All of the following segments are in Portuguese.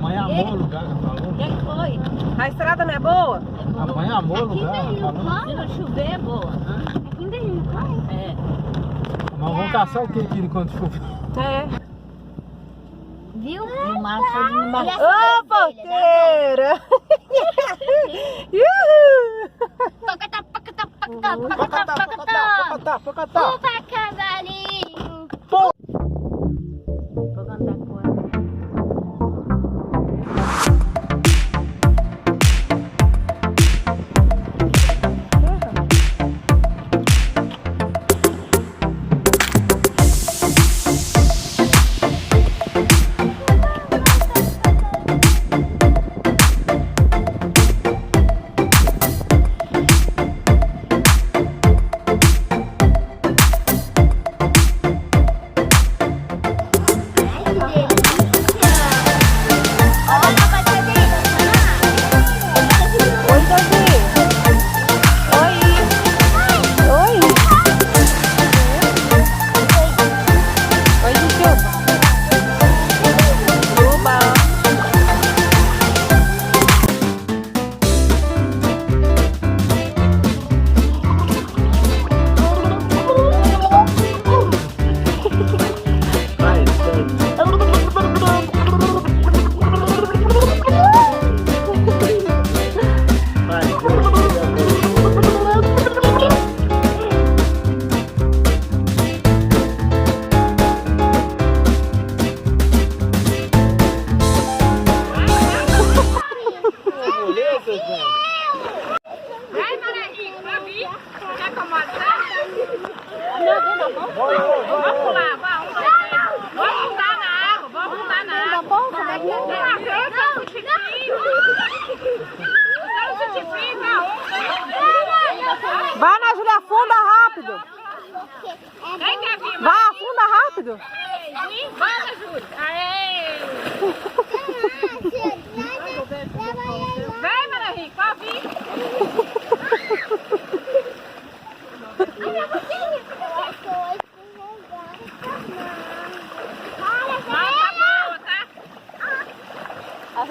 Mãe amou o lugar, que falou. O que foi? A estrada não é boa? A mãe amou o lugar, falou. Se não chover é boa. Aqui em Berlim, não foi? É. Mas vamos caçar o que aqui enquanto chover? É. Viu? No mar foi de mar. Ô, porteira! Uhul! Pacatá, pacatá, pacatá, Pocatá, pacatá, pacatá. pocatá, pocatá. Opa, cavalinho. Vou cantar com ela. Vai, Ana Júlia, afunda rápido. Vai, afunda rápido. Vai, Ana Júlia. Aê! Vem, Maria Rica, pode vir.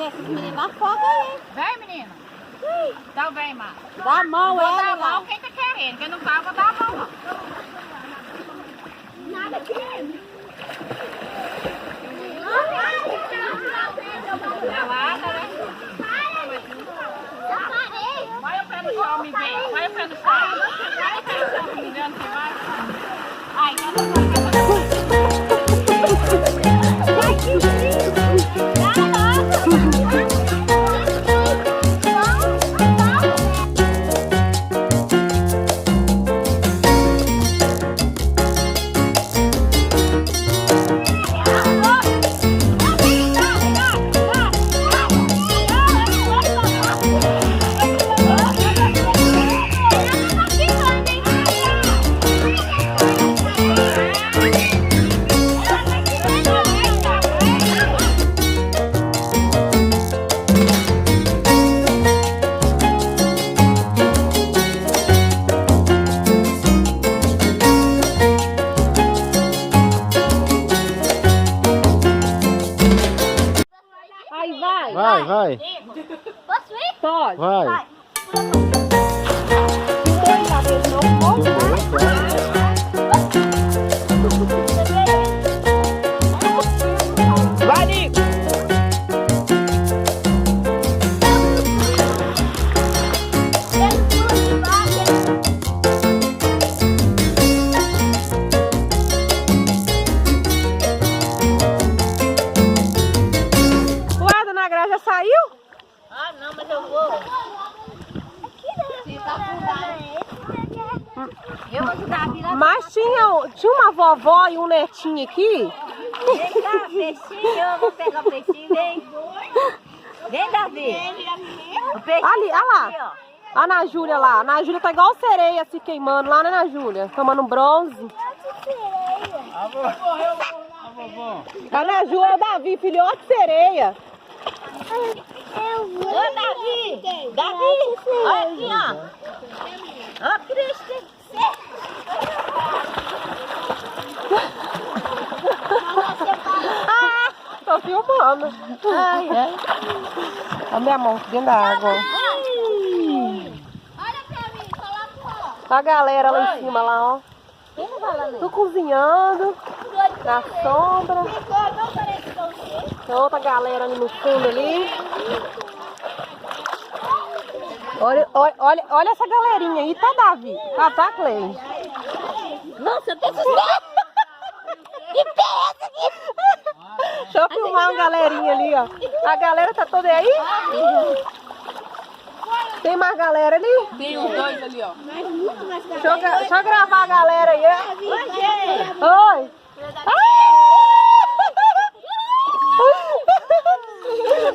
Esses meninos afogam aí. Vem, menina. Então vem, Mar. Dá a mão, Vou dar ela a mão lá. quem tá querendo. Quem não tá, vou dar a mão. Nada querendo. Pelada, né? Já parei. Vai o pé no chão, me vê. Vai o pé no chão. Vai o pé no chão, me vê onde você vai. Ai, eu não vou. Vai. Posso ir? Pode. Vai. Vai, Nico. Ué, dona Gra já saiu? Ah, não, mas eu vou. Eu vou ajudar a virar. Mas tinha uma vovó e um netinho aqui. Vem cá, peixinho. Eu vou pegar o peixinho, vem. Vem, Davi. O peixinho Ali, olha lá. aqui, ó. A Ana Júlia lá. A Ana Júlia tá igual sereia se queimando lá, né, Ana Júlia? Tomando bronze. A vovó. A Ana Júlia é o Davi, filhote de sereia. Ô, Davi. Davi. Olha aqui, ó. Ó, Cristo. tô filmando. Ai, ai. A minha mão dentro da água. Olha pra mim, coloca o A galera lá em cima, lá, ó. Tô cozinhando. Na sombra. Tem outra galera ali no fundo ali. Olha essa galerinha aí, tá, Davi? Tá, Cleide? Nossa, eu tô assustado. Que pé é essa aqui? Deixa eu filmar uma galerinha ali, ó. A galera tá toda aí? Tem mais galera ali? Tem uns dois ali, ó. Deixa eu gravar a galera aí, ó. Oi!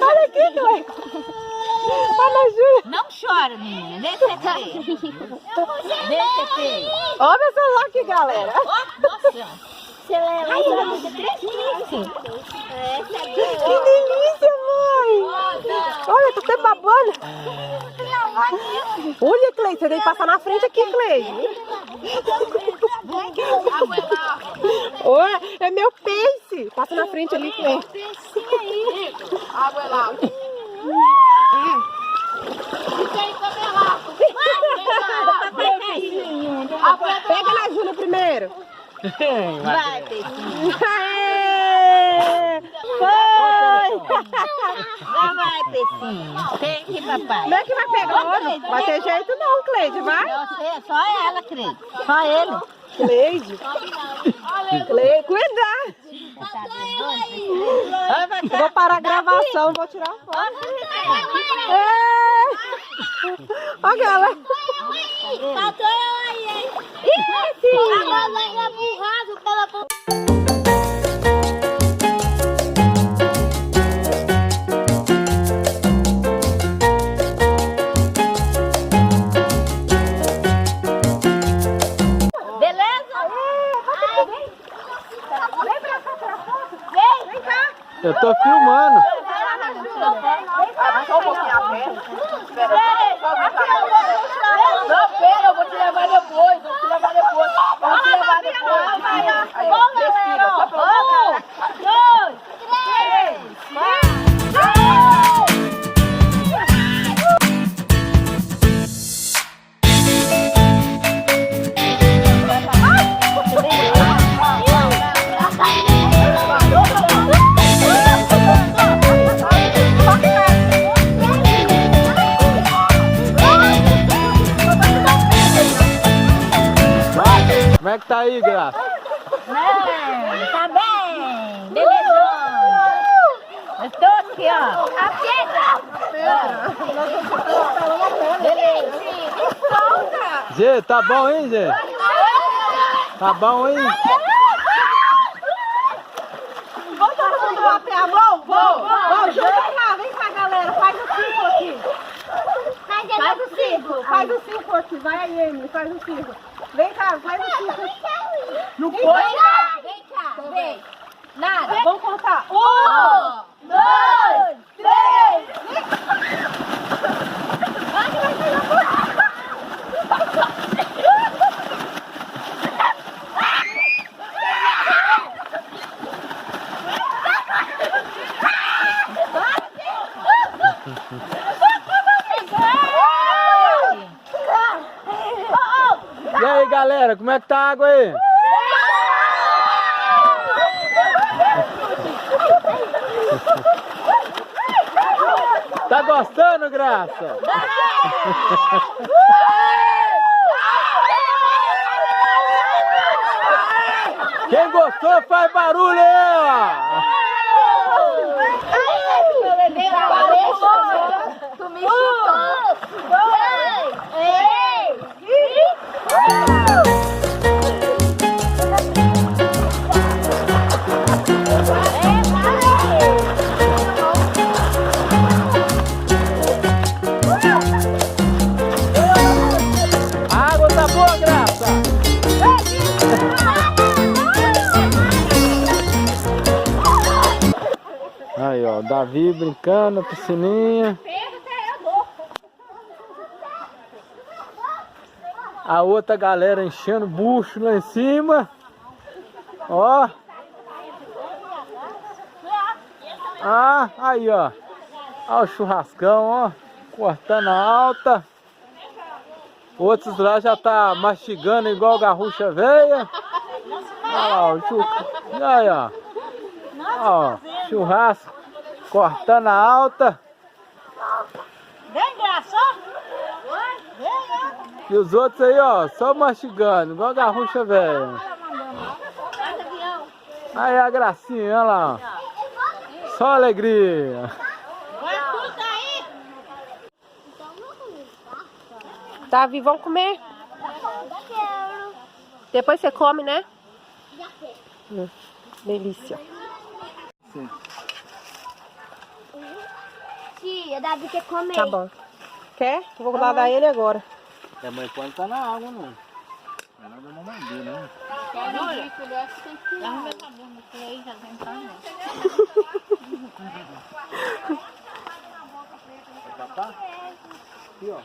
Olha aqui, Cleide. Olha a Júlia. Não chora, menina. Deixa eu ver. Deixa eu ver. Olha meu celular aqui, galera. Nossa. Você leva Ai, pra eu você vou 3 quilos. Que delícia, mãe. Olha, tô até babando. Olha, Cleide, você tem que passar na frente aqui, Cleide. Olha, é meu peixe. Passa na frente ali, Cleide. Água é lá. Pega na Júlia primeiro. Vai, peixinho. Aê! Foi! Vai, peixinho. Tem que ir, papai. Como é que vai pegar? Vai ter jeito não, Cleide, vai? Só ela, Cleide. Só ele. Cleide. Cleide, cuidado. Eu vou parar a gravação, vou tirar a foto. Olha, galera. Faltou eu aí, hein? Agora vai empurrado pela... Eu tô filmando. Só um pouquinho a perna. Não, pera, eu vou te levar depois. Vou te levar depois. Vou te levar depois. Aí, ó, respira. Só pra eu... 2, 3, Como é que tá aí, Graça? tá bem. Beleza. Eu tô aqui, ó. Beleza. Zê, tá bom, hein, Zê? Tá bom, hein? Vamos todo mundo bater a mão? Vamos, vem cá, galera. Faz o círculo aqui. Faz o círculo aqui. Vai aí, Emily, faz o círculo. Vem cá, faz o círculo. Não foi? Vem cá, vem. Nada. Vamos contar. 1, 2, 3. E aí, galera, como é que tá a água aí? Tá gostando, Graça? Quem gostou faz barulho aí, ó! Tu me chutou. 2, A água tá boa, Graça? Aí, ó, Davi brincando na piscininha. A outra galera enchendo o bucho lá em cima. Ó. Ah, aí, ó. Olha o churrascão, ó. Cortando a alta. Outros lá já tá mastigando igual garrucha velha. Olha lá, o churrasco. Aí, ó. Ó, churrasco. Cortando a alta. Vem, Graça. E os outros aí, ó, só mastigando, igual garrucha velha. Aí a gracinha, olha lá. Só alegria. Davi, vamos comer? Depois você come, né? Delícia. Tia, Davi quer comer. Tá bom. Quer? Eu vou nadar ele agora. É, mas pode estar na água, não. Não é nada mamãe, né? Aqui, ó.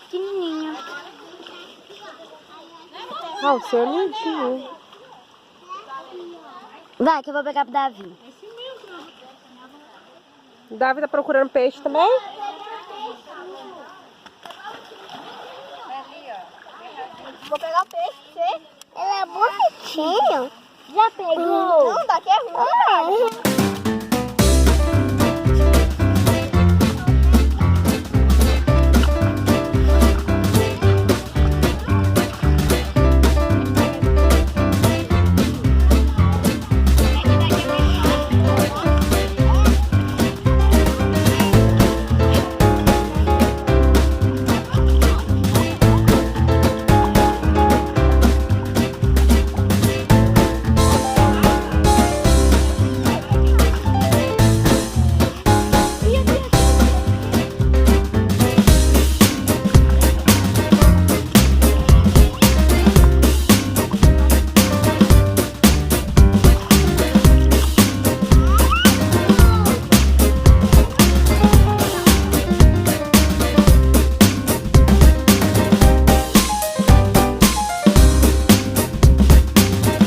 Pequenininha. Ah, o seu é lindinho. Vai, que eu vou pegar pro Davi. O Davi tá procurando peixe também? Vou pegar o peixe, você? Ele é bonitinho. Já pegou? Não, daqui é ruim.